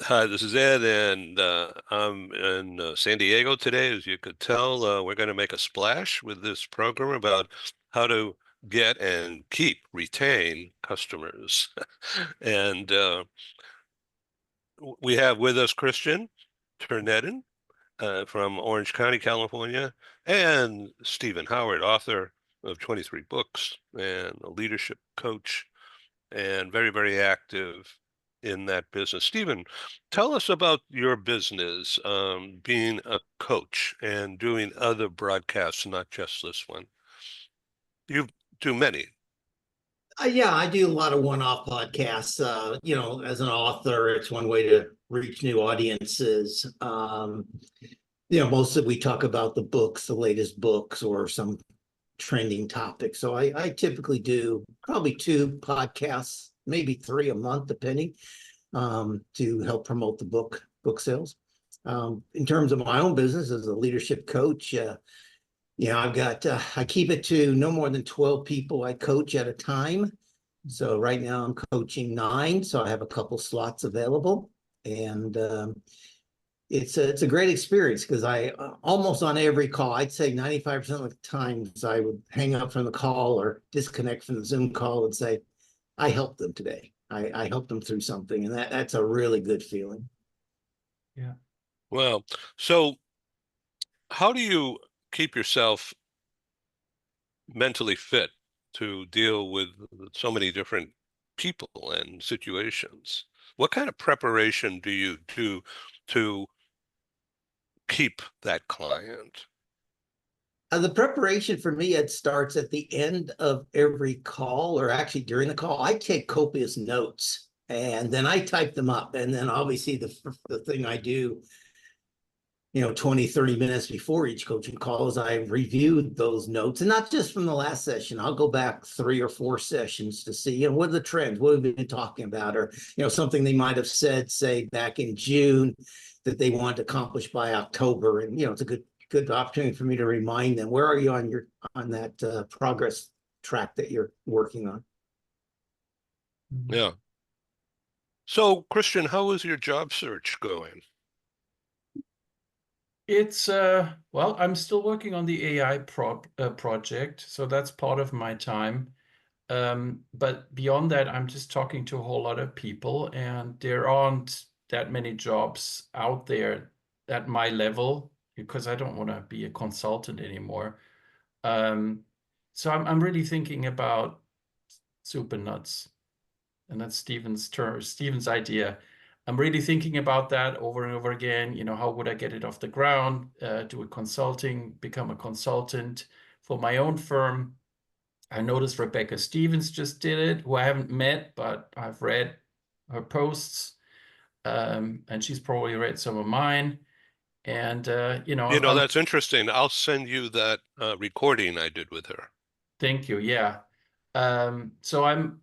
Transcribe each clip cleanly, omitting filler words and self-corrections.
Hi, this is Ed, and I'm in San Diego today. As you could tell, we're going to make a splash with this program about how to get and retain customers. And we have with us Christian Ternedden from Orange County, California, and Stephen Howard, author of 23 books and a leadership coach and very, very active in that business. Stephen, tell us about your business, being a coach and doing other broadcasts, not just this one. You do many. Yeah, I do a lot of one-off podcasts. As an author, it's one way to reach new audiences. Mostly we talk about the books, the latest books, or some trending topics. So I typically do probably two podcasts, maybe three a month, depending, to help promote the book sales. In terms of my own business as a leadership coach, I keep it to no more than 12 people I coach at a time. So right now I'm coaching 9, so I have a couple slots available, and it's a great experience because I almost on every call, I'd say 95% of the times I would hang up from the call or disconnect from the Zoom call and say, I helped them today. I helped them through something, and that's a really good feeling. Yeah. Well, so how do you keep yourself mentally fit to deal with so many different people and situations? What kind of preparation do you do to keep that client? The preparation for me, it starts at the end of every call, or actually during the call. I take copious notes and then I type them up. And then obviously the thing I do, 20, 30 minutes before each coaching call is I review those notes, and not just from the last session. I'll go back 3 or 4 sessions to see, what are the trends, what have we been talking about, or, something they might have said, say back in June that they want to accomplish by October. And, it's a good opportunity for me to remind them, where are you on that progress track that you're working on. Yeah. So, Christian, how is your job search going? It's well, I'm still working on the AI project, so that's part of my time. But beyond that, I'm just talking to a whole lot of people, and there aren't that many jobs out there at my level because I don't want to be a consultant anymore. Um, so I'm really thinking about super nuts, and that's Steven's idea. I'm really thinking about that over and over again. How would I get it off the ground? Do a consulting, become a consultant for my own firm. I noticed Rebecca Stevens just did it, who I haven't met, but I've read her posts, and she's probably read some of mine. And That's interesting. I'll send you that recording I did with her. thank you. Yeah. So I'm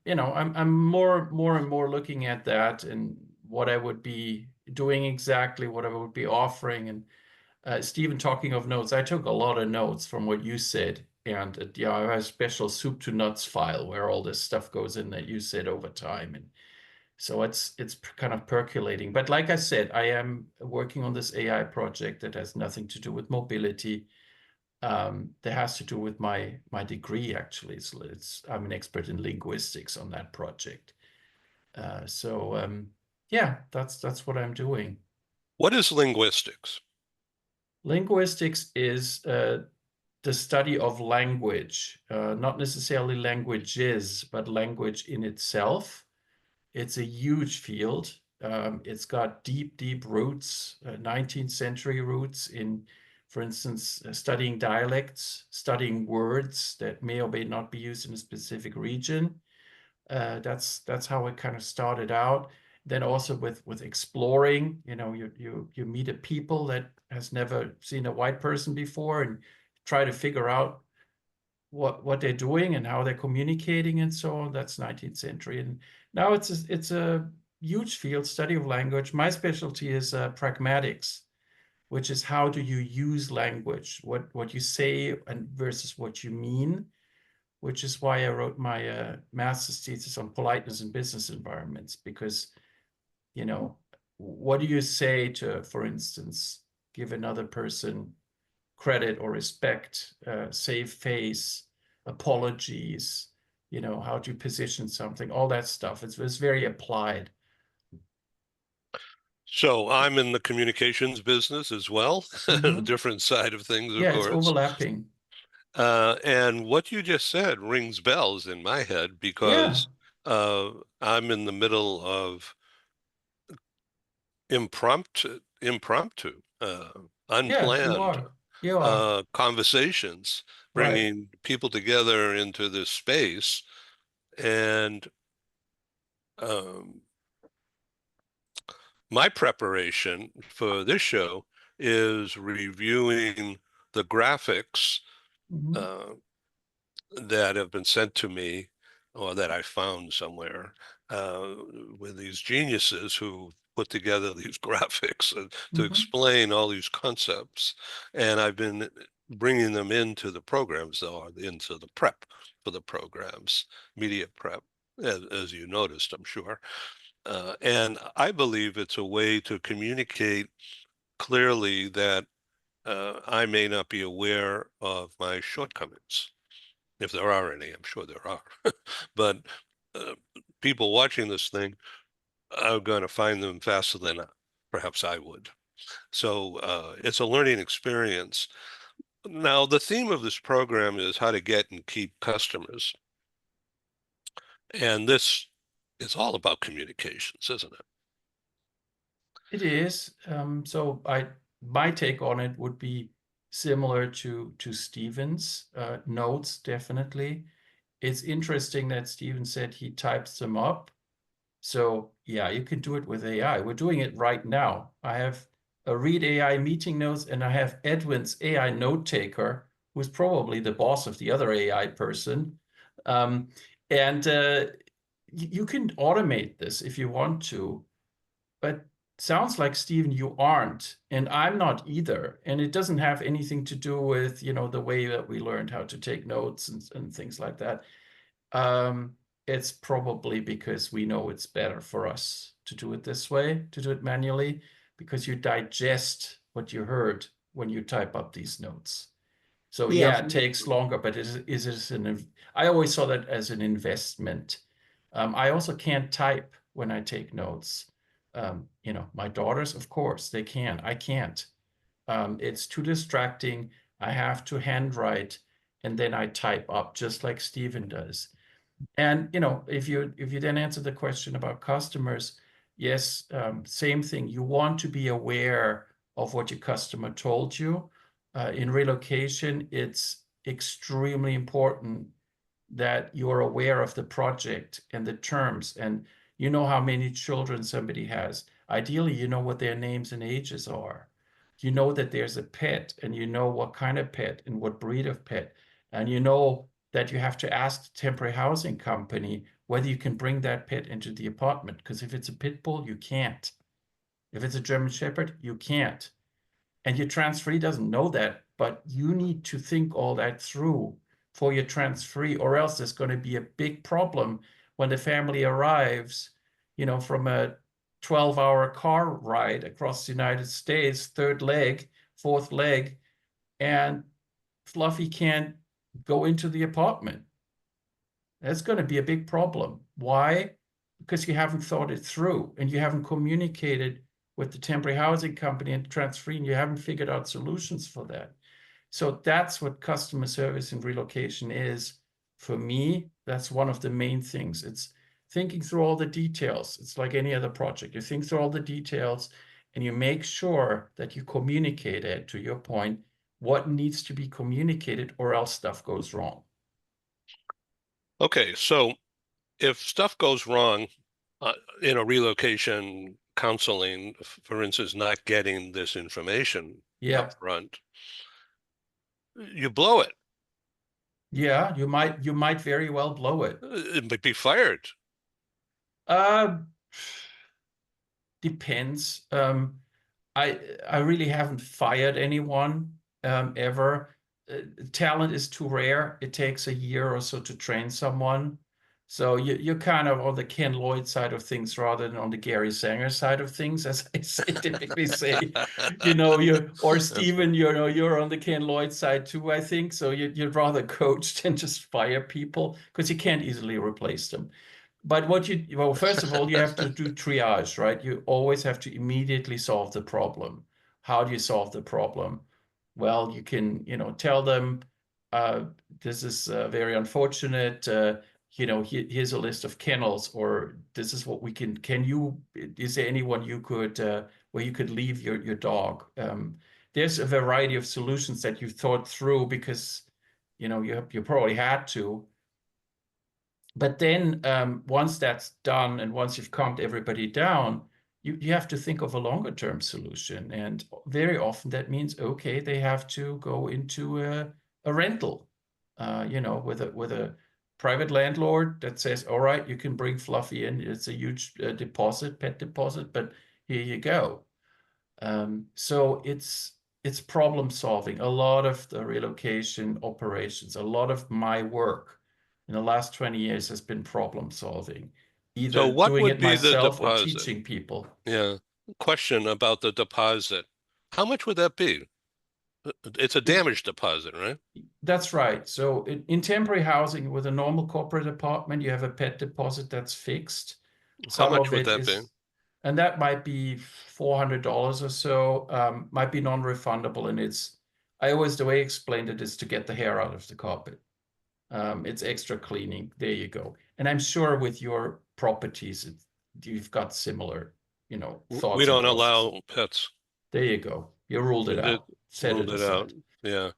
more and more looking at that and what I would be doing exactly, what I would be offering. And Stephen, talking of notes, I took a lot of notes from what you said. And I have a special soup to nuts file where all this stuff goes in that you said over time. And so it's kind of percolating. But like I said, I am working on this AI project that has nothing to do with mobility. That has to do with my degree, actually. I'm an expert in linguistics on that project. Yeah, that's what I'm doing. What is linguistics? Linguistics is the study of language, not necessarily languages, but language in itself. It's a huge field. It's got deep roots, 19th century roots in, for instance, studying dialects, studying words that may or may not be used in a specific region. That's how it kind of started out. Then also with exploring, you meet a people that has never seen a white person before and try to figure out what they're doing and how they're communicating and so on. That's 19th century. And now it's a huge field, study of language. My specialty is pragmatics, which is how do you use language, what you say and versus what you mean, which is why I wrote my master's thesis on politeness in business environments, because, you know, what do you say to, for instance, give another person credit or respect, save face, apologies, how to position something, all that stuff. It's very applied. So I'm in the communications business as well, a different side of things, of Yeah, course. it's overlapping. And what you just said rings bells in my head because I'm in the middle of impromptu, Yeah, you unplanned are. You are. conversations, Right. bringing people together into this space. And my preparation for this show is reviewing the graphics Mhm. that have been sent to me or that I found somewhere with these geniuses who put together these graphics to Mhm. explain all these concepts. And I've been bringing them into the programs, or into the prep for the programs, media prep, as you noticed, I'm sure. And I believe it's a way to communicate clearly that I may not be aware of my shortcomings. If there are any, I'm sure there are. But uh, people watching this thing are going to find them faster than perhaps I would. So it's a learning experience. Now, the theme of this program is how to get and keep customers. And this is all about communications, isn't it? It is. So my take on it would be similar to Stephen's notes, definitely. It's interesting that Stephen said he types them up. So yeah, you can do it with AI. We're doing it right now. I have a Read AI meeting notes, and I have Edwin's AI note taker, who's probably the boss of the other AI person. Um, and you can automate this if you want to, but sounds like, Stephen, you aren't, and I'm not either. And it doesn't have anything to do with, the way that we learned how to take notes and things like that. It's probably because we know it's better for us to do it this way, to do it manually, because you digest what you heard when you type up these notes. So Yeah. yeah, it takes longer, but I always saw that as an investment. I also can't type when I take notes. My daughters, of course, they can. I can't. It's too distracting. I have to handwrite, and then I type up just like Stephen does. And if you then answer the question about customers, yes, same thing. You want to be aware of what your customer told you. In relocation, it's extremely important that you're aware of the project and the terms, and you know how many children somebody has. Ideally, you know what their names and ages are. You know that there's a pet, and you know what kind of pet and what breed of pet, and you know that you have to ask the temporary housing company whether you can bring that pet into the apartment. Because if it's a pit bull, you can't. If it's a German Shepherd, you can't. And your transferee doesn't know that, but you need to think all that through for your transferee, or else there's going to be a big problem when the family arrives, from a 12-hour car ride across the United States, third leg, fourth leg, and Fluffy can't go into the apartment. That's going to be a big problem. Why? Because you haven't thought it through, and you haven't communicated with the temporary housing company and transferring, and you haven't figured out solutions for that. So that's what customer service and relocation is. For me, that's one of the main things. It's thinking through all the details. It's like any other project. You think through all the details, and you make sure that you communicate it, to your point, what needs to be communicated, or else stuff goes wrong. Okay, so if stuff goes wrong in a relocation counseling, for instance, not getting this information Yeah. up front, you blow it. Yeah, you might very well blow it. It might be fired. Uh, Depends. I really haven't fired anyone ever. Talent is too rare. It takes a year or so to train someone. So you're kind of on the Ken Lloyd side of things rather than on the Gary Sanger side of things, as I typically say. Or Stephen, you're on the Ken Lloyd side too, I think. So you'd rather coach than just fire people because you can't easily replace them. But well, first of all, you have to do triage, right? You always have to immediately solve the problem. How do you solve the problem? Well, you can, tell them, this is very unfortunate. Here's a list of kennels, or this is what we is there anyone where you could leave your dog? There's a variety of solutions that you thought through because, you probably had to. But then once that's done and once you've calmed everybody down, you have to think of a longer term solution. And very often that means, okay, they have to go into a rental, with a private landlord that says, all right, you can bring Fluffy in. It's a huge pet deposit, but here you go. So it's problem solving. A lot of the relocation operations, a lot of my work in the last 20 years has been problem solving, either So what doing would it be the myself or deposit? teaching people. Yeah. Question about the deposit. How much would that be? It's a damage deposit, right? That's right. So in temporary housing with a normal corporate apartment, you have a pet deposit that's fixed. How Some much of would it that be? is, and that might be $400 or so, might be non-refundable. And the way I explained it is to get the hair out of the carpet. It's extra cleaning. There you go. And I'm sure with your properties, you've got similar, thoughts. We don't and processes. allow pets. There you go. You ruled it out. Set Ruled it out. Yeah.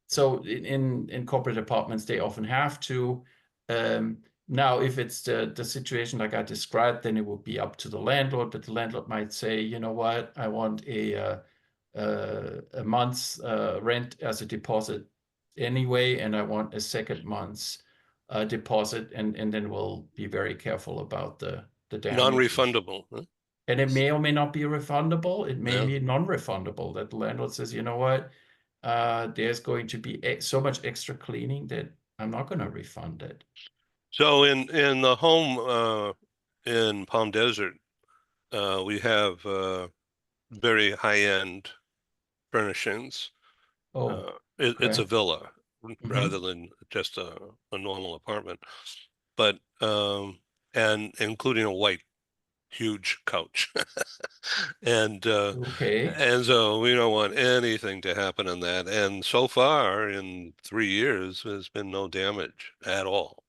So in corporate apartments, they often have to. Now, if it's the situation like I described, then it would be up to the landlord. But the landlord might say, you know what, I want a month's rent as a deposit anyway, and I want a second month's deposit, and then we'll be very careful about the damages. Non-refundable. Huh? And it may or may not be refundable. It may Yeah. be non-refundable, that the landlord says, you know what, there's going to be so much extra cleaning that I'm not going to refund it. So in the home in Palm Desert, we have very high-end furnishings. Oh, It's a okay. villa rather than just a normal apartment, but and including a white huge couch. And Okay. and so we don't want anything to happen in that. And so far in 3 years, there's been no damage at all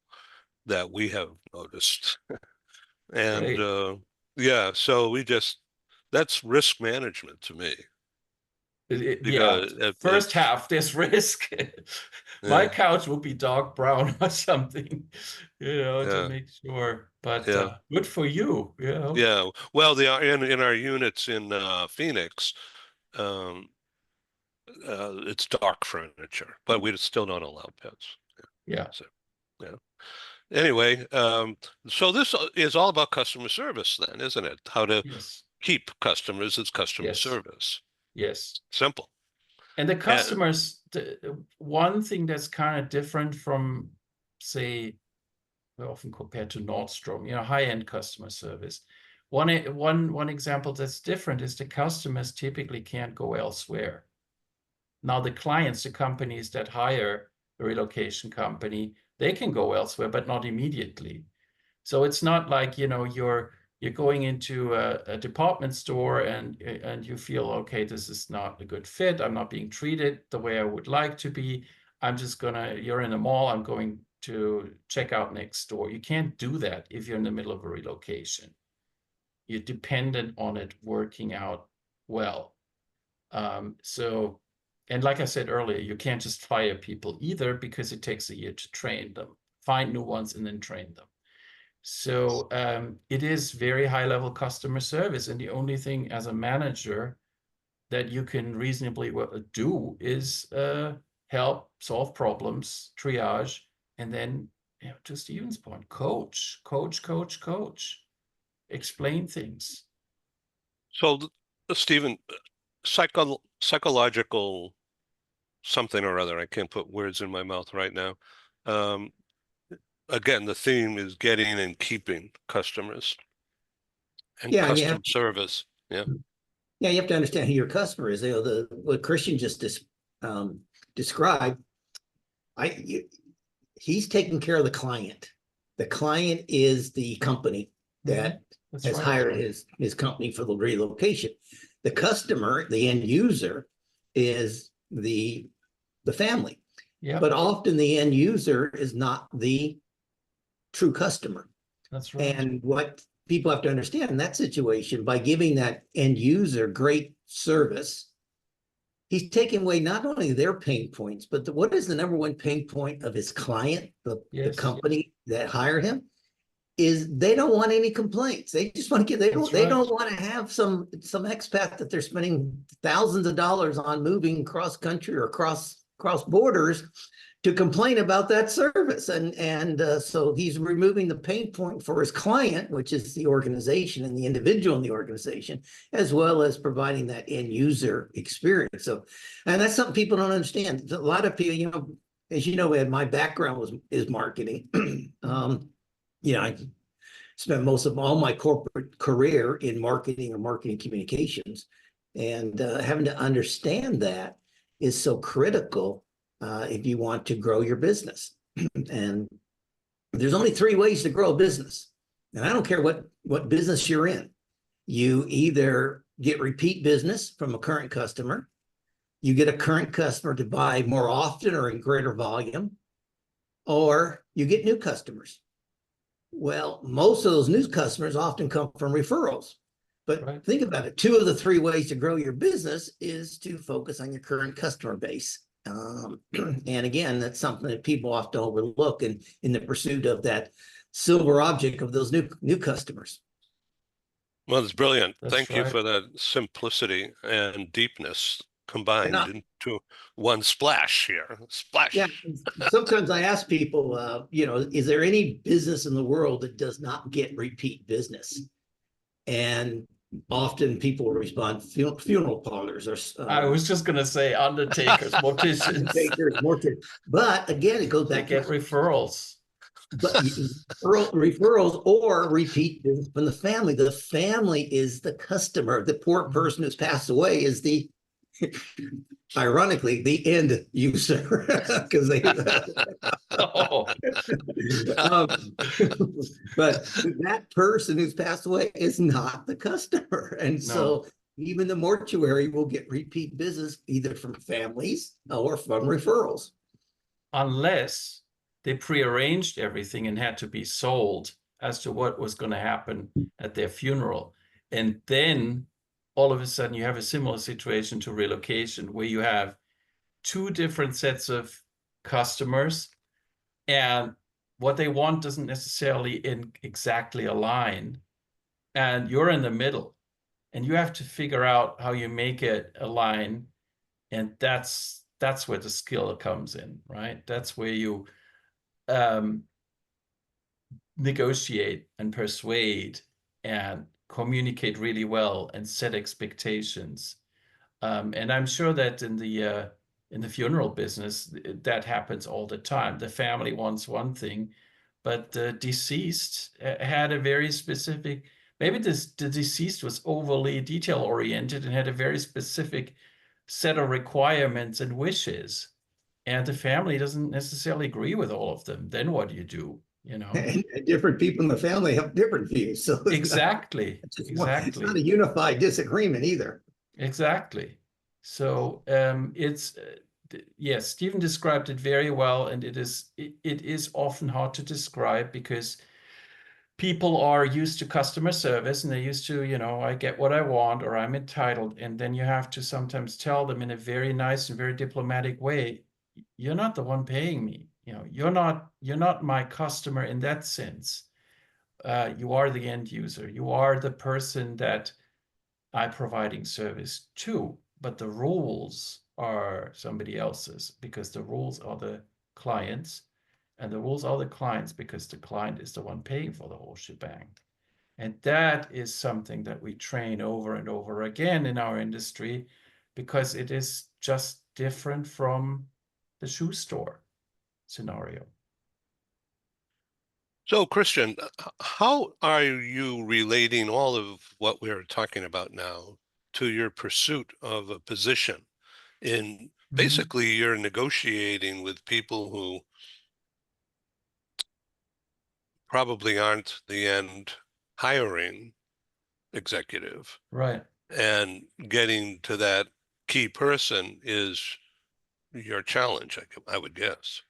that we have noticed. And Great. yeah, so that's risk management to me. Yeah. Because First half, there's risk. My yeah, couch will be dark brown or something, to yeah, make sure. But yeah, good for you, yeah. Well, in our units in Phoenix, um, it's dark furniture, but we still don't allow pets. Yeah. So, yeah. Anyway, so this is all about customer service then, isn't it? How to Yes. keep customers as customer Yes. service. Yes. Simple. And the customers, one thing that's kind of different from, say, we often compared to Nordstrom, high-end customer service. One example that's different is the customers typically can't go elsewhere. Now the clients, the companies that hire the relocation company, they can go elsewhere, but not immediately. So it's not like, you're going into a department store and you feel, okay, this is not a good fit. I'm not being treated the way I would like to be. You're in a mall, I'm going to check out next door. You can't do that if you're in the middle of a relocation. You're dependent on it working out well. And like I said earlier, you can't just fire people either because it takes a year to train them, find new ones and then train them. So it is very high level customer service. And the only thing as a manager that you can reasonably do is help solve problems, triage, and then, to Stephen's point, coach. Explain things. So, Stephen, psychological something or other, I can't put words in my mouth right now. again, the theme is getting and keeping customers and Yeah, and customer service. Yeah. yeah, you have to understand who your customer is. What Christian just described, he's taking care of the client. The client is the company that That's has right. hired his company for the relocation. The customer, the end user, is the family. Yeah, But often the end user is not the true customer. that's right. And what people have to understand in that situation, by giving that end user great service, he's taking away not only their pain points, but what is the number one pain point of his client, the Yes. company that hired him, is they don't want any complaints. They just want to get, they That's don't right. want to have some expat that they're spending thousands of dollars on moving cross country or cross borders to complain about that service. And so he's removing the pain point for his client, which is the organization and the individual in the organization, as well as providing that end user experience. So, and that's something people don't understand. A lot of people, as you know, Ed, my background is marketing. I spent most of all my corporate career in marketing or marketing communications, and having to understand that is so critical if you want to grow your business. And there's only 3 ways to grow a business, and I don't care what business you're in. You either get repeat business from a current customer, you get a current customer to buy more often or in greater volume, or you get new customers. Well, most of those new customers often come from referrals. But Right. think about it. 2 of the 3 ways to grow your business is to focus on your current customer base. And again, that's something that people often overlook in the pursuit of that silver object of those new customers. Well, it's brilliant. That's Thank you right. for that simplicity and deepness combined not- into one splash here. Splash. Yeah, sometimes I ask people, is there any business in the world that does not get repeat business? And often people respond, funeral parlors or I was just gonna say undertakers, morticians. But again, it goes They back get to referrals. but referrals or repeat business from the family. The family is the customer. The poor person who's passed away is the, ironically, the end user because they. Oh, But that person who's passed away is not the customer, and so even the mortuary will get repeat business either from families or from referrals. unless they prearranged everything and had to be sold as to what was going to happen at their funeral. And then all of a sudden you have a similar situation to relocation where you have 2 different sets of customers and what they want doesn't necessarily exactly align. And you're in the middle and you have to figure out how you make it align. And that's where the skill comes in, right? That's where you negotiate and persuade and communicate really well and set expectations. And I'm sure that in the funeral business, that happens all the time. The family wants one thing, but the deceased had a very specific, maybe the deceased was overly detail oriented and had a very specific set of requirements and wishes. And the family doesn't necessarily agree with all of them. Then what do you do? And different people in the family have different views. So Exactly. It's not a unified disagreement either. Exactly. So it's yes, Stephen described it very well, and it is often hard to describe because people are used to customer service and they're used to, I get what I want or I'm entitled, and then you have to sometimes tell them in a very nice and very diplomatic way, you're not the one paying me. You're not my customer in that sense. You are the end user. You are the person that I'm providing service to, but the rules are somebody else's because the rules are the clients, and the rules are the clients because the client is the one paying for the whole shebang. And that is something that we train over and over again in our industry because it is just different from the shoe store scenario. So, Christian, how are you relating all of what we're talking about now to your pursuit of a position? In basically, you're negotiating with people who probably aren't the end hiring executive, Right. and getting to that key person is your challenge, I would guess.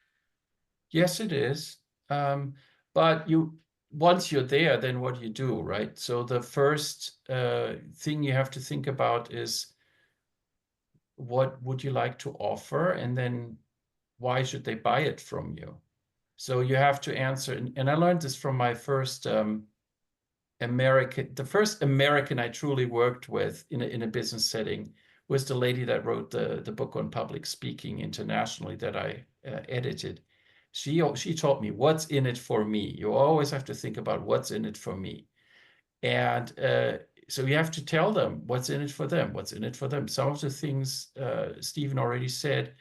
Yes, it is. But once you're there, then what do you do, right? So the first thing you have to think about is what would you like to offer, and then why should they buy it from you? So you have to answer, and I learned this from my first the first American I truly worked with in a business setting was the lady that wrote the book on public speaking internationally that I edited. She taught me what's in it for me. You always have to think about what's in it for me. And so you have to tell them what's in it for them, what's in it for them. Some of the things Stephen already said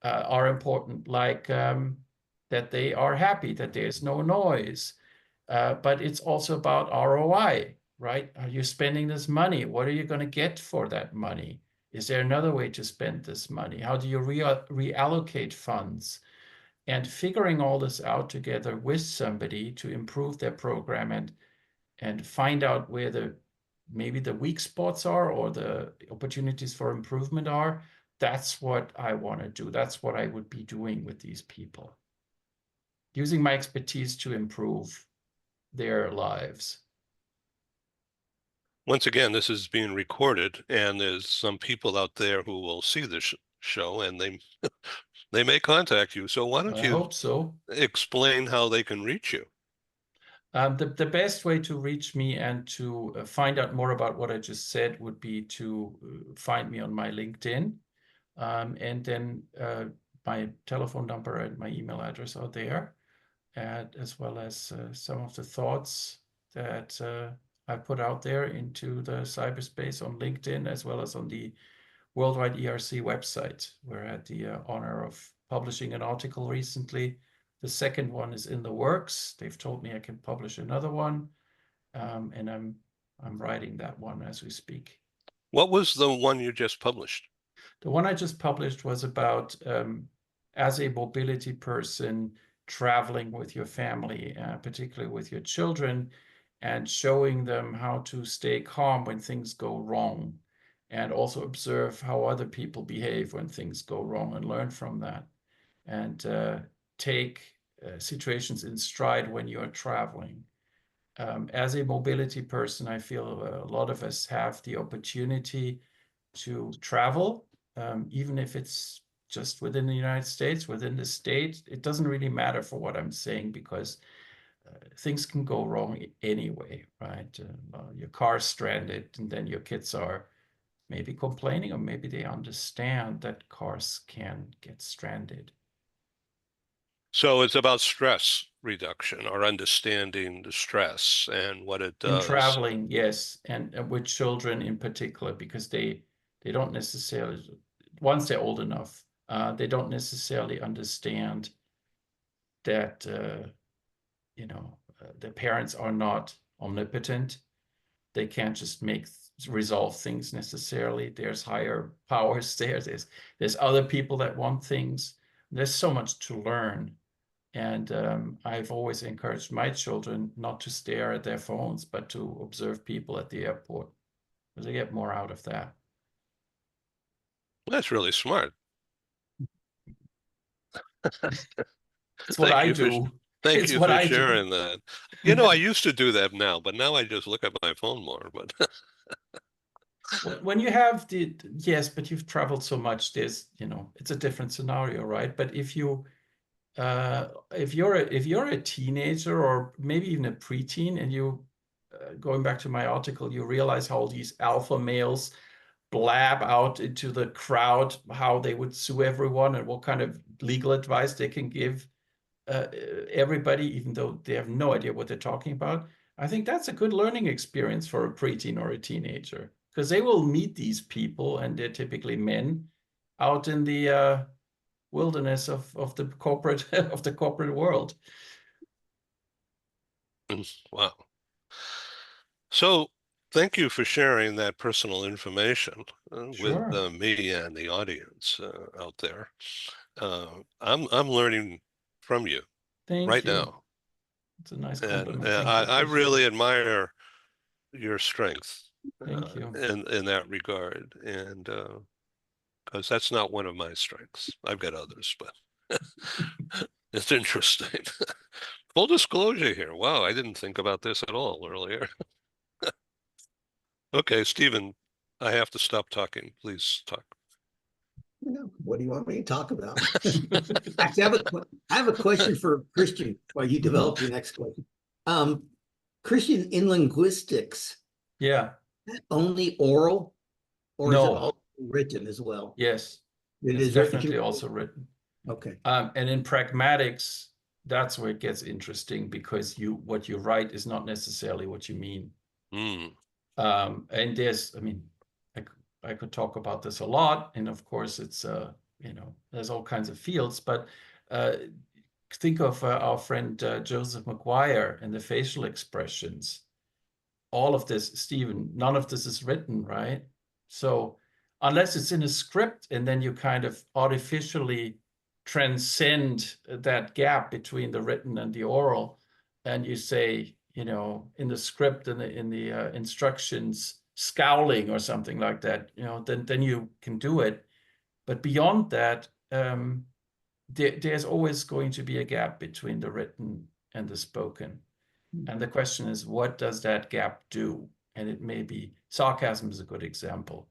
are important, like that they are happy, that there's no noise. But it's also about ROI, right? Are you spending this money? What are you going to get for that money? Is there another way to spend this money? How do you reallocate funds? And figuring all this out together with somebody to improve their program and find out where maybe the weak spots are or the opportunities for improvement are. That's what I want to do. That's what I would be doing with these people, using my expertise to improve their lives. Once again, this is being recorded, and there's some people out there who will see this show, and they may contact you. So why don't I you hope so. explain how they can reach you? The best way to reach me and to find out more about what I just said would be to find me on my LinkedIn. And then my telephone number and my email address are there, as well as some of the thoughts that I put out there into the cyberspace on LinkedIn, as well as on the Worldwide ERC website, where I had the honor of publishing an article recently. The second one is in the works. They've told me I can publish another one, and I'm writing that one as we speak. What was the one you just published? The one I just published was about as a mobility person traveling with your family, particularly with your children, and showing them how to stay calm when things go wrong, and also observe how other people behave when things go wrong and learn from that, and take situations in stride when you're traveling. As a mobility person, I feel a lot of us have the opportunity to travel, even if it's just within the United States, within the state. It doesn't really matter for what I'm saying, because things can go wrong anyway, right? Your car's stranded, and then your kids are maybe complaining, or maybe they understand that cars can get stranded. So it's about stress reduction, or understanding the stress and what it In does. traveling, yes, and with children in particular, because they don't necessarily, once they're old enough, they don't necessarily understand that the parents are not omnipotent. They can't just resolve things necessarily. There's higher powers there. There's other people that want things. There's so much to learn. And I've always encouraged my children not to stare at their phones, but to observe people at the airport, because they get more out of that. That's really smart. It's what I do. Thank It's you what for I do. sharing that. You know, I used to do that now, but now I just look at my phone more. But When you have yes, but you've traveled so much, it's a different scenario, right? But if you're a teenager, or maybe even a preteen, and you going back to my article, you realize how all these alpha males blab out into the crowd how they would sue everyone and what kind of legal advice they can give everybody, even though they have no idea what they're talking about. I think that's a good learning experience for a preteen or a teenager, because they will meet these people, and they're typically men out in the wilderness of the corporate of the corporate world. Wow. So thank you for sharing that personal information with Sure. me and the audience out there. I'm learning from you Thank right you. It's a nice and compliment. Thank you. I Appreciate really it. admire your strength Thank you. in that regard, and because that's not one of my strengths. I've got others, but it's interesting. Full disclosure here. Wow, I didn't think about this at all earlier. Okay, Stephen, I have to stop talking. Please talk. What do you want me to talk about? Actually, I have a question for Christian while you develop your next question. Christian, in linguistics, Yeah. only oral, or is it No. all written as well? Yes. It It's is written definitely too. also written. Okay. And in pragmatics, that's where it gets interesting because what you write is not necessarily what you mean. Mm. And there's, I mean, I could talk about this a lot, and of course, it's there's all kinds of fields. But think of our friend Joseph McGuire and the facial expressions. All of this, Stephen, none of this is written, right? So unless it's in a script, and then you kind of artificially transcend that gap between the written and the oral, and you say, in the script and in the instructions, scowling or something like that, then you can do it. But beyond that, there's always going to be a gap between the written and the spoken. And the question is, what does that gap do? And it may be sarcasm is a good example.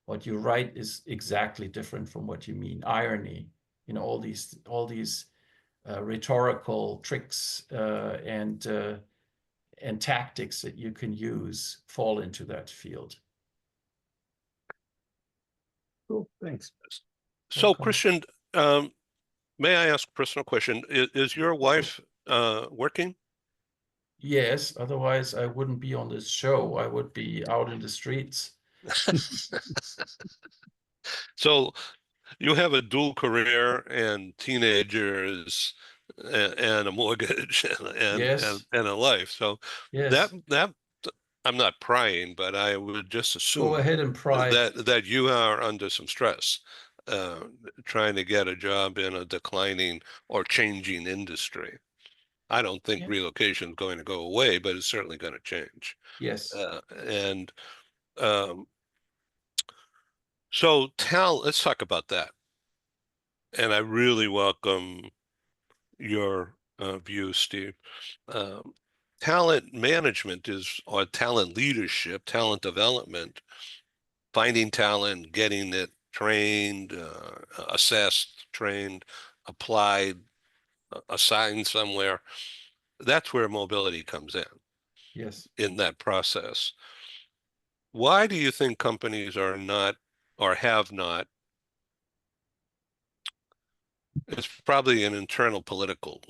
What you write is exactly different from what you mean. Irony, all these rhetorical tricks and tactics that you can use fall into that field. Cool. Thanks. So, Welcome. Christian, may I ask a personal question? Is your wife working? Yes, otherwise I wouldn't be on this show. I would be out in the streets. So you have a dual career and teenagers and a mortgage Yes, and a life. So that yes. I'm not prying, but I would just Go assume ahead and pry. that you are under some stress, uh, trying to get a job in a declining or changing industry. I don't think Yeah. relocation is going to go away, but it's certainly going to change. Yes. And um, so let's talk about that. And I really welcome your view, Steve. Um, Talent management or talent leadership, talent development, finding talent, getting it trained, assessed, trained, applied, assigned somewhere. That's where mobility comes Yes. in that process. Why do you think companies are not or have not? It's probably an internal political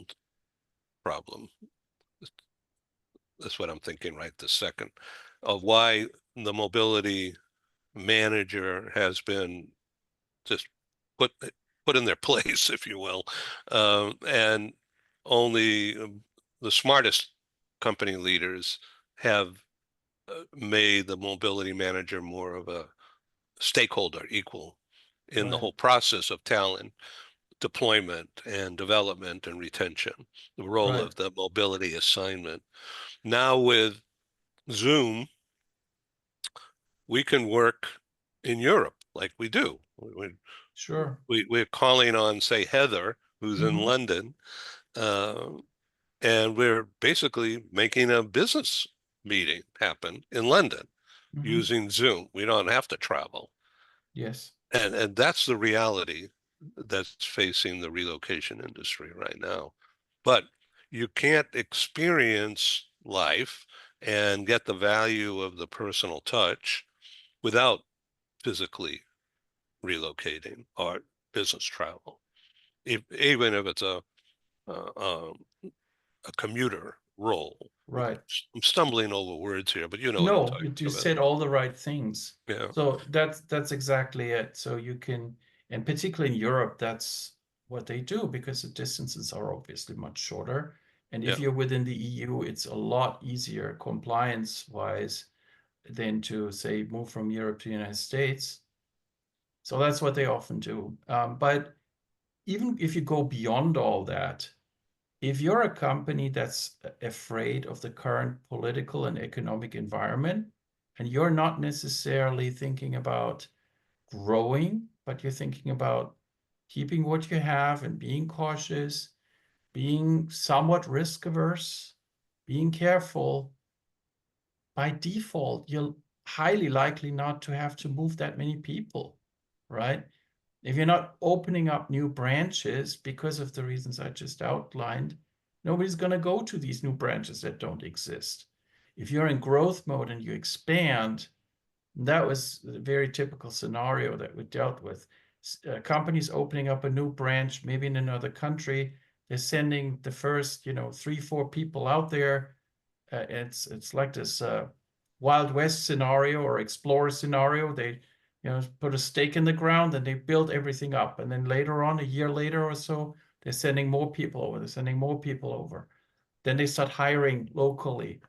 problem. That's what I'm thinking right this second, of why the mobility manager has been just put put in their place, if you will, and only the smartest company leaders have made the mobility manager more of a stakeholder, equal in the Right. whole process of talent deployment and development and retention, the role Right. of the mobility assignment. Now with Zoom, we can work in Europe like we do. Sure. We're calling on, say, Heather, who's in Mhm. London, uh, and we're basically making a business meeting happen in London Mhm. using Zoom. We don't have to travel. Yes. And that's the reality that's facing the relocation industry right now. But you can't experience life and get the value of the personal touch without physically relocating or business travel, even if it's a commuter role. Right. I'm stumbling over words here, but you know what I'm No, talking you about. said all the right things. Yeah. So that's exactly it. So you can, and particularly in Europe, that's what they do because the distances are obviously much shorter. And if Yeah. you're within the EU, it's a lot easier compliance-wise than to, say, move from Europe to the United States. So that's what they often do. But even if you go beyond all that, if you're a company that's afraid of the current political and economic environment, and you're not necessarily thinking about growing, but you're thinking about keeping what you have and being cautious, being somewhat risk averse, being careful, by default, you're highly likely not to have to move that many people, right? If you're not opening up new branches because of the reasons I just outlined, nobody's going to go to these new branches that don't exist. If you're in growth mode and you expand, that was a very typical scenario that we dealt with. Companies opening up a new branch, maybe in another country, they're sending the first, 3-4 people out there. It's like this Wild West scenario or explorer scenario. They put a stake in the ground and they build everything up. And then later on, a year later or so, they're sending more people over. They're sending more people over. Then they start hiring locally,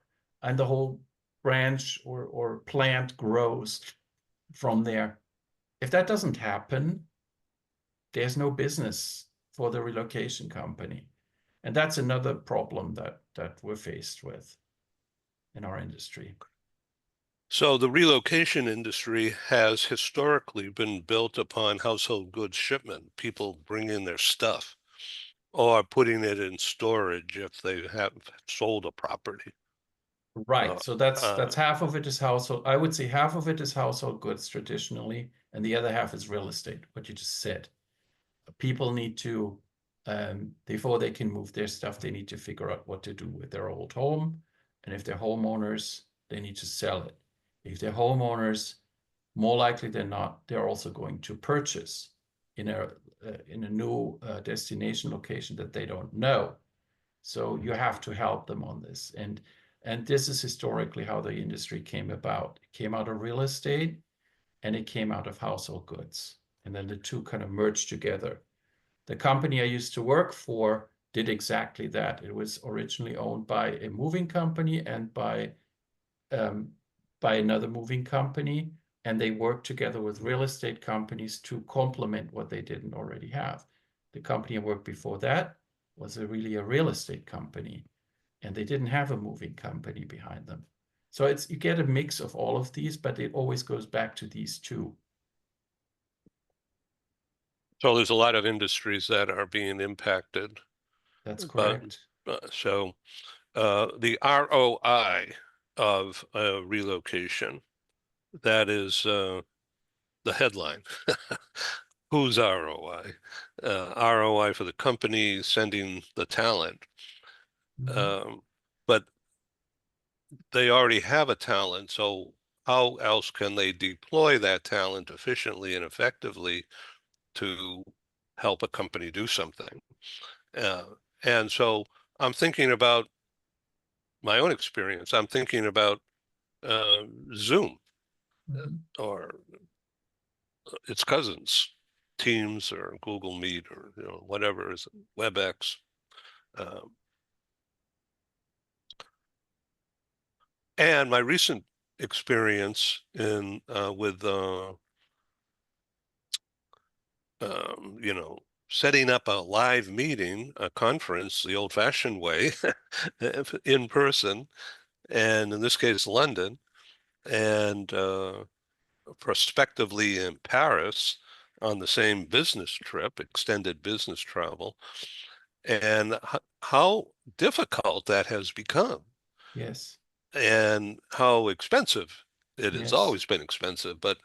and the whole branch or plant grows from there. If that doesn't happen, there's no business for the relocation company. And that's another problem that we're faced with in our industry. So the relocation industry has historically been built upon household goods shipment, people bring in their stuff or putting it in storage if they have sold a property. Right. So that's Uh, half of it is household. I would say half of it is household goods traditionally, and the other half is real estate, what you just said. People need to, before they can move their stuff, they need to figure out what to do with their old home. And if they're homeowners, they need to sell it. If they're homeowners, more likely than not, they're also going to purchase in a new destination location that they don't know. So you have to help them on this. And this is historically how the industry came about. It came out of real estate and it came out of household goods. And then the two kind of merged together. The company I used to work for did exactly that. It was originally owned by a moving company and by another moving company, and they worked together with real estate companies to complement what they didn't already have. The company I worked before that was really a real estate company, and they didn't have a moving company behind them. So you get a mix of all of these, but it always goes back to these two. so there's a lot of industries that are being impacted. That's But correct. so the ROI of a relocation, that is the headline. Whose ROI? ROI for the company sending the talent. But they already have a talent, so how else can they deploy that talent efficiently and effectively to help a company do something? And so I'm thinking about my own experience. I'm thinking about Zoom or its cousins, Teams or Google Meet or whatever is WebEx. And my recent experience in with setting up a live meeting, a conference, the old-fashioned way, in person, and in this case, London, and prospectively in Paris on the same business trip, extended business travel, and how difficult that has become, Yes. and how expensive it has Yes. always been expensive, but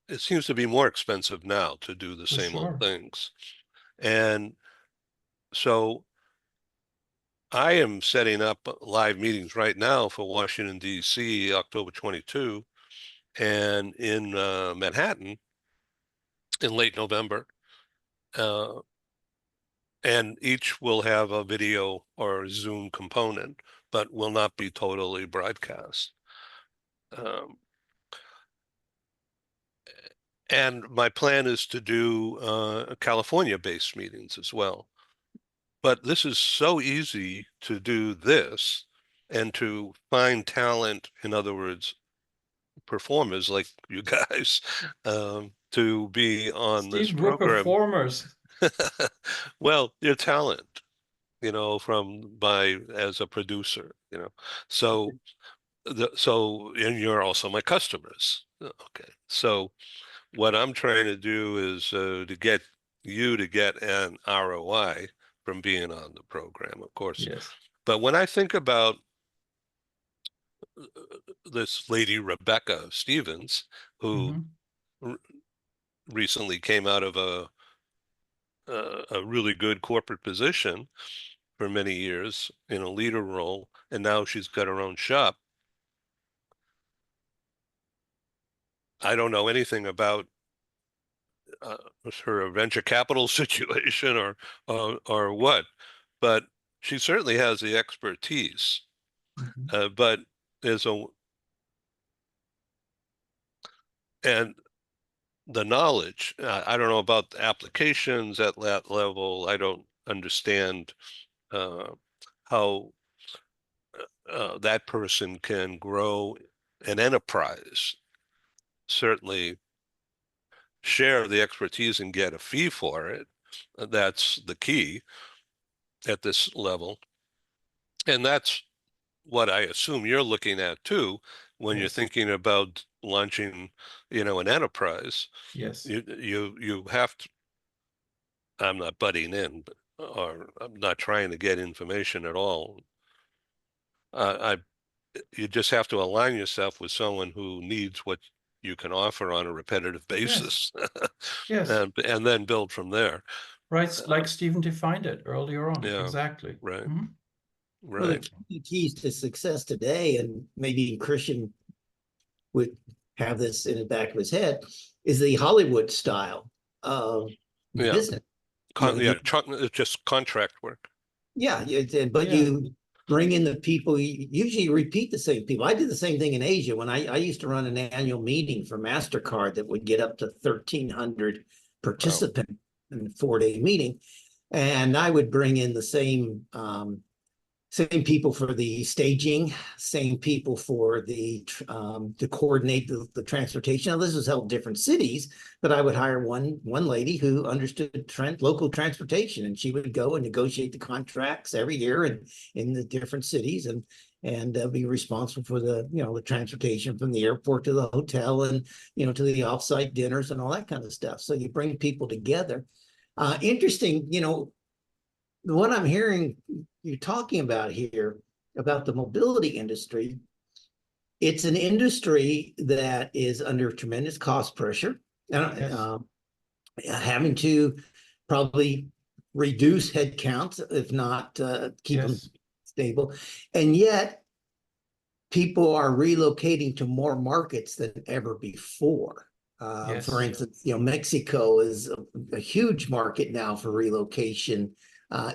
it seems to be more expensive now to do the For same old sure. things. And so I am setting up live meetings right now for Washington, D.C., October 22, and in Manhattan in late November. And each will have a video or Zoom component, but will not be totally broadcast. And my plan is to do California-based meetings as well. but this is so easy to do this and to find talent, in other words, performers like you guys, to be on this Steve, we're program. performers. Well, your talent, as a producer, So and you're also my customers. Okay. So what I'm trying to do is to get you to get an ROI from being on the program, of course. Yes. But when I think about this lady, Rebecca Stevens, who Mhm. recently came out of a really good corporate position for many years in a leader role, and now she's got her own shop. I don't know anything about her venture capital situation or what, but she certainly has the expertise. Mhm. But and the knowledge. I don't know about the applications at that level. I don't understand how that person can grow an enterprise. Certainly share the expertise and get a fee for it. That's the key at this level. And that's what I assume you're looking at too when you're Yes. thinking about launching, an enterprise. Yes. You have to. I'm not butting in, or I'm not trying to get information at all. You just have to align yourself with someone who needs what you can offer on a repetitive basis, Yes. and then build from there. Right, like Stephen defined it earlier on. Yeah, Exactly. right, Mhm. Well, right. the keys to success today, and maybe Christian would have this in the back of his head, is the Hollywood style of Yeah, business. it's just contract work. Yeah, but Yeah. you bring in the people, you usually repeat the same people. I did the same thing in Asia when I used to run an annual meeting for MasterCard that would get up to 1,300 participants in a 4-day meeting. And I would bring in the same people for the staging, same people for to coordinate the transportation. Now, this was held in different cities, but I would hire one lady who understood local transportation, and she would go and negotiate the contracts every year and in the different cities, and be responsible for the transportation from the airport to the hotel and to the offsite dinners and all that kind of stuff. So you bring people together. Interesting, what I'm hearing you talking about here about the mobility industry, it's an industry that is under tremendous cost pressure, Yes. having to probably reduce headcounts, if not keep them Yes. stable. And yet people are relocating to more markets than ever before. Yes. For instance, Mexico is a huge market now for relocation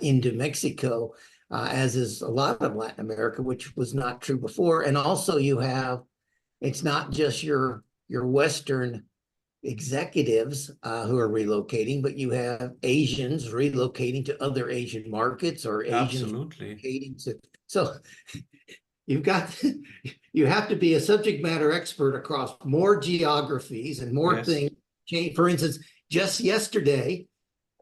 into Mexico, as is a lot of Latin America, which was not true before. And also it's not just your Western executives who are relocating, but you have Asians relocating to other Asian markets, or Asians Absolutely. relocating to, so you have to be a subject matter expert across more geographies and more Yes. things. For instance, just yesterday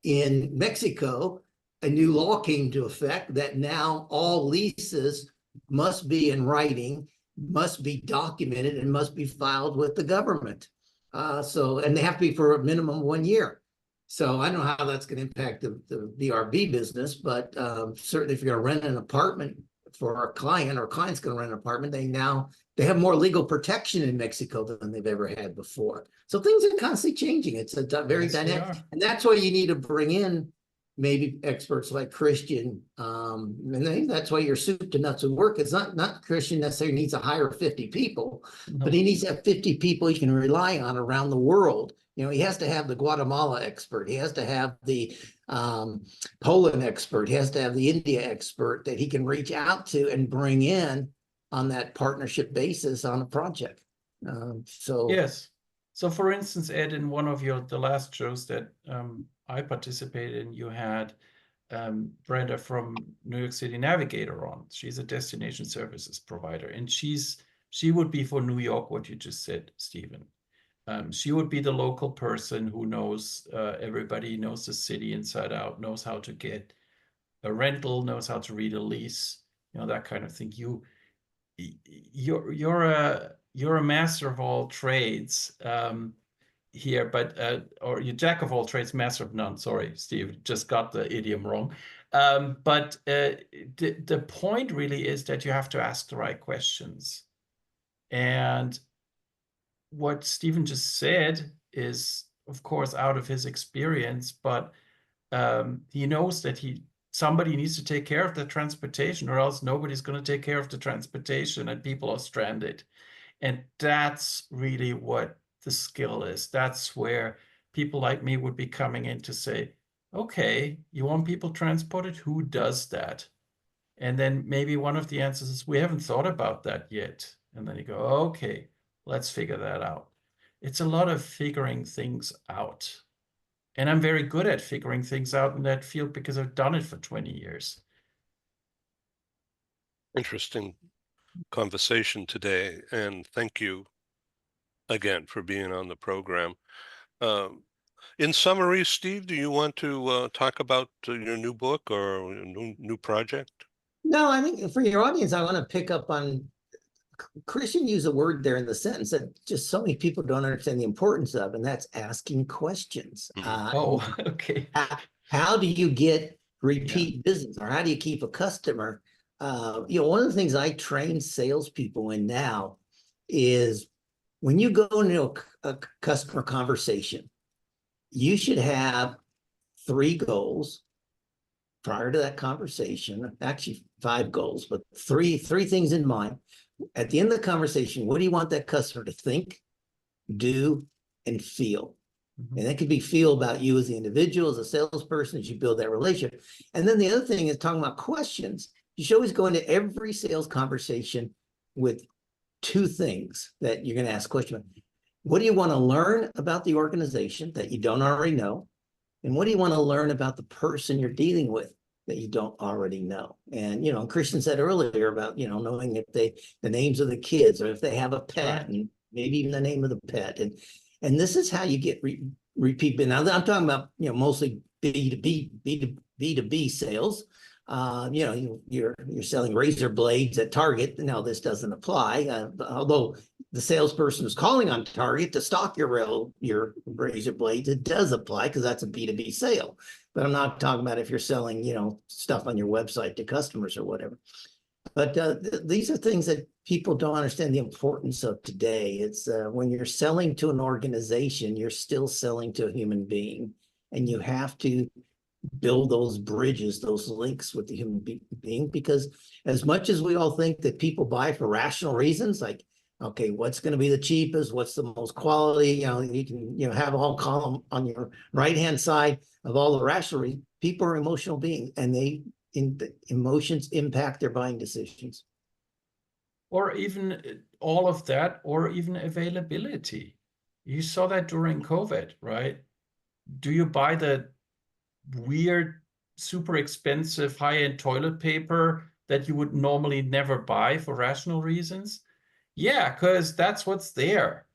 in Mexico, a new law came into effect that now all leases must be in writing, must be documented, and must be filed with the government. And they have to be for a minimum 1 year. So I don't know how that's going to impact the VRB business, but certainly if you're going to rent an apartment for a client, or a client's going to rent an apartment, they have more legal protection in Mexico than they've ever had before. So things are constantly changing. It's a very dynamic, and that's why you need to bring in maybe experts like Christian, and that's why your soup to nuts would work. It's not Christian necessarily needs to hire 50 people, but he needs to have 50 people he can rely on around the world. He has to have the Guatemala expert. He has to have the Poland expert. He has to have the India expert that he can reach out to and bring in on that partnership basis on a project. Yes. So for instance, Ed, in one of the last shows that I participated in, you had Brenda from New York City Navigator on. She's a destination services provider, and she would be for New York what you just said, Stephen. She would be the local person who knows everybody, knows the city inside out, knows how to get a rental, knows how to read a lease, that kind of thing. You're a master of all trades here, but or you're jack of all trades, master of none. Sorry, Steve, just got the idiom wrong. But the point really is that you have to ask the right questions. And what Stephen just said is, of course, out of his experience, but he knows that somebody needs to take care of the transportation, or else nobody's going to take care of the transportation and people are stranded. And that's really what the skill is. That's where people like me would be coming in to say, okay, you want people transported? Who does that? And then maybe one of the answers is, we haven't thought about that yet. And then you go, okay, let's figure that out. It's a lot of figuring things out. And I'm very good at figuring things out in that field because I've done it for 20 years. Interesting conversation today, and thank you again for being on the program. In summary, Steve, do you want to talk about your new book or new project? No, I think for your audience, I want to pick up on Christian used a word there in the sentence that just so many people don't understand the importance of, and that's asking questions. Oh, okay. How do you get repeat business, or how do you keep a customer? One of the things I train salespeople in now is when you go into a customer conversation, you should have 3 goals prior to that conversation. Actually, 5 goals, but three things in mind. At the end of the conversation, what do you want that customer to think, do, and feel? Mm-hmm. And that could be feel about you as the individual, as a salesperson, as you build that relationship. And then the other thing is talking about questions. You should always go into every sales conversation with 2 things that you're going to ask questions about. What do you want to learn about the organization that you don't already know? And what do you want to learn about the person you're dealing with that you don't already know? And, Christian said earlier about, knowing if the names of the kids, or if they have a pet, and maybe even the name of the pet. And this is how you get repeat. Now I'm talking about, mostly B2B sales. You're selling razor blades at Target. No, this doesn't apply. Although the salesperson is calling on Target to stock your razor blades, it does apply because that's a B2B sale. But I'm not talking about if you're selling, stuff on your website to customers or whatever. But these are things that people don't understand the importance of today. It's when you're selling to an organization, you're still selling to a human being, and you have to build those bridges, those links with the human being, because as much as we all think that people buy for rational reasons, like, okay, what's going to be the cheapest, what's the most quality, you can have a whole column on your right hand side of all the rational reasons. People are emotional beings, and emotions impact their buying decisions. Or even all of that, or even availability. You saw that during COVID, right? Do you buy the weird, super expensive high-end toilet paper that you would normally never buy for rational reasons? Yeah, because that's what's there.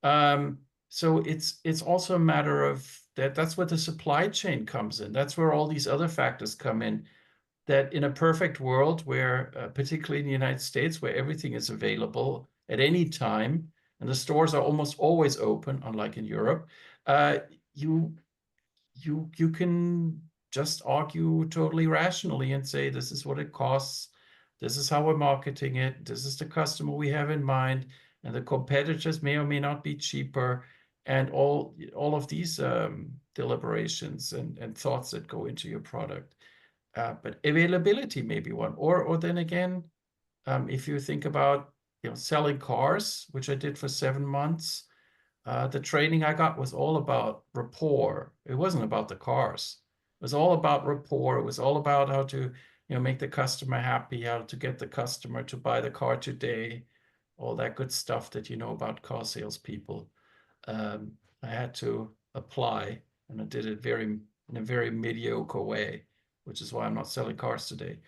So it's also a matter of that's where the supply chain comes in. That's where all these other factors come in. That in a perfect world where, particularly in the United States, where everything is available at any time, and the stores are almost always open, unlike in Europe, you can just argue totally rationally and say, this is what it costs, this is how we're marketing it, this is the customer we have in mind, and the competitors may or may not be cheaper, and all of these deliberations and thoughts that go into your product. But availability may be one. Or then again, if you think about selling cars, which I did for 7 months, the training I got was all about rapport. It wasn't about the cars. It was all about rapport. It was all about how to make the customer happy, how to get the customer to buy the car today, all that good stuff that you know about car salespeople. I had to apply, and I did it in a very mediocre way. which is why I'm not selling cars today.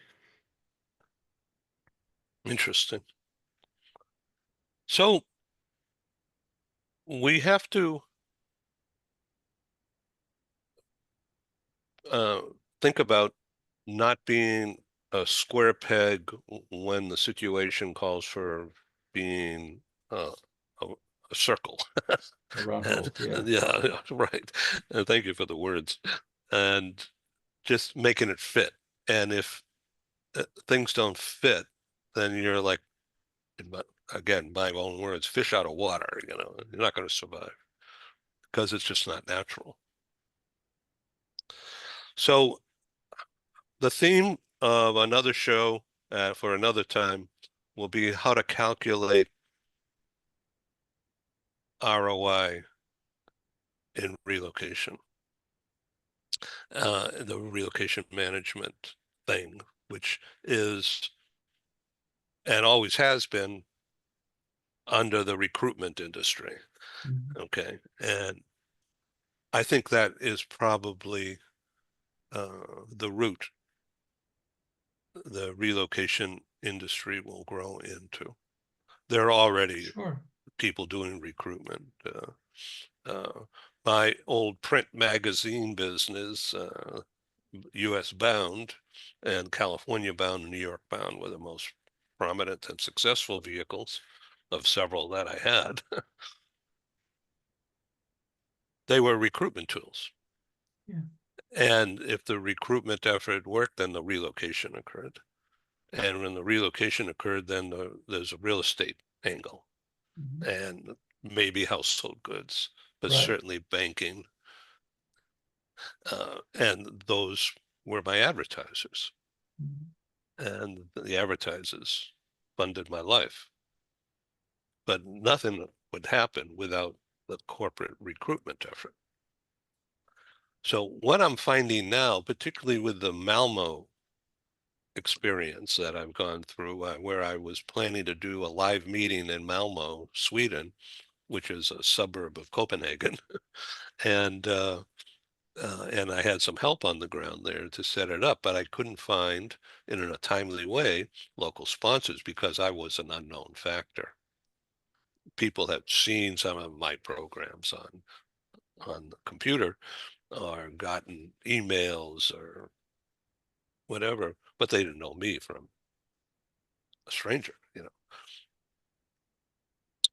Interesting. So we have to think about not being a square peg when the situation calls for being a circle. A round And, hole, yeah. yeah, right. And thank you for the words. And just making it fit. And if things don't fit, then you're like, again, my own words, fish out of water. You know, you're not going to survive because it's just not natural. So the theme of another show for another time will be how to calculate ROI in relocation, the relocation management thing, which is and always has been under the recruitment industry. Mhm. Okay. And I think that is probably the route the relocation industry will grow into. There are already Sure. people doing recruitment. My old print magazine business, US bound and California bound and New York bound were the most prominent and successful vehicles of several that I had. They were recruitment tools. Yeah. And if the recruitment effort worked, then the relocation occurred. And when the relocation occurred, then there's a real estate angle Mhm. and maybe household goods, but Right. certainly banking. And those were my advertisers. Mhm. And the advertisers funded my life. But nothing would happen without the corporate recruitment effort. So what I'm finding now, particularly with the Malmo experience that I've gone through, where I was planning to do a live meeting in Malmo, Sweden, which is a suburb of Copenhagen, and I had some help on the ground there to set it up, but I couldn't find, in a timely way, local sponsors because I was an unknown factor. People had seen some of my programs on the computer or gotten emails or whatever, but they didn't know me from a stranger, you know.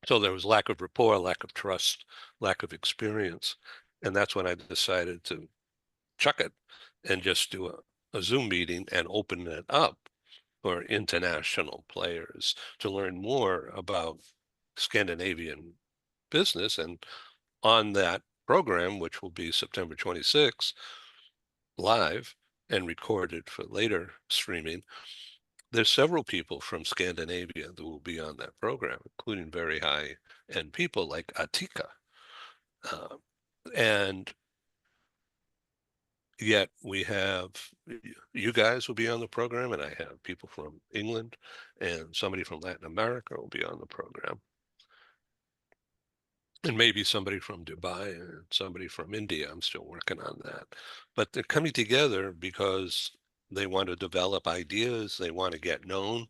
So there was lack of rapport, lack of trust, lack of experience. And that's when I decided to chuck it and just do a Zoom meeting and open it up for international players to learn more about Scandinavian business. And on that program, which will be September 26th, live and recorded for later streaming, there's several people from Scandinavia that will be on that program, including very high-end people like Atika. And yet we have you guys will be on the program, and I have people from England and somebody from Latin America will be on the program. And maybe somebody from Dubai and somebody from India. I'm still working on that. But they're coming together because they want to develop ideas, they want to get known,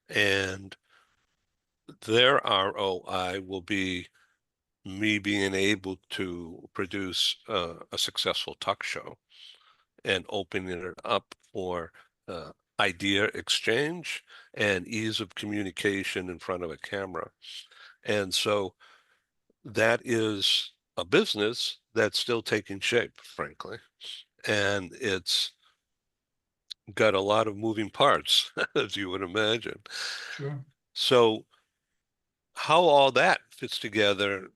and their ROI will be me being able to produce a successful talk show and opening it up for idea exchange and ease of communication in front of a camera. And so that is a business that's still taking shape, frankly. And it's got a lot of moving parts, as you would imagine. Sure. So how all that fits together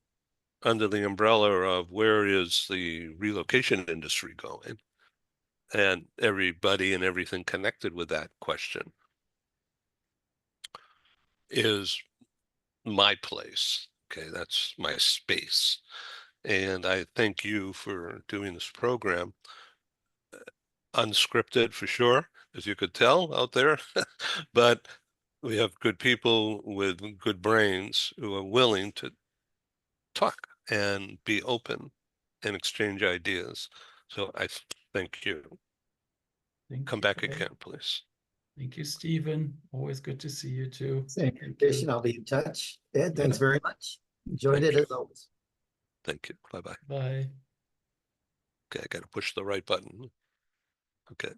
under the umbrella of where is the relocation industry going and everybody and everything connected with that question is my place. Okay, that's my space. And I thank you for doing this program. Unscripted for sure, as you could tell out there, but we have good people with good brains who are willing to talk and be open and exchange ideas. So I thank you. Come back Okay. again, please. Thank you, Stephen. Always good to see you too. Same Thank condition. you. I'll be in touch. Ed, thanks Yeah. very much. Enjoyed Thank it you. as always. Thank you. Bye-bye. Bye. Okay, I got to push the right button. Okay.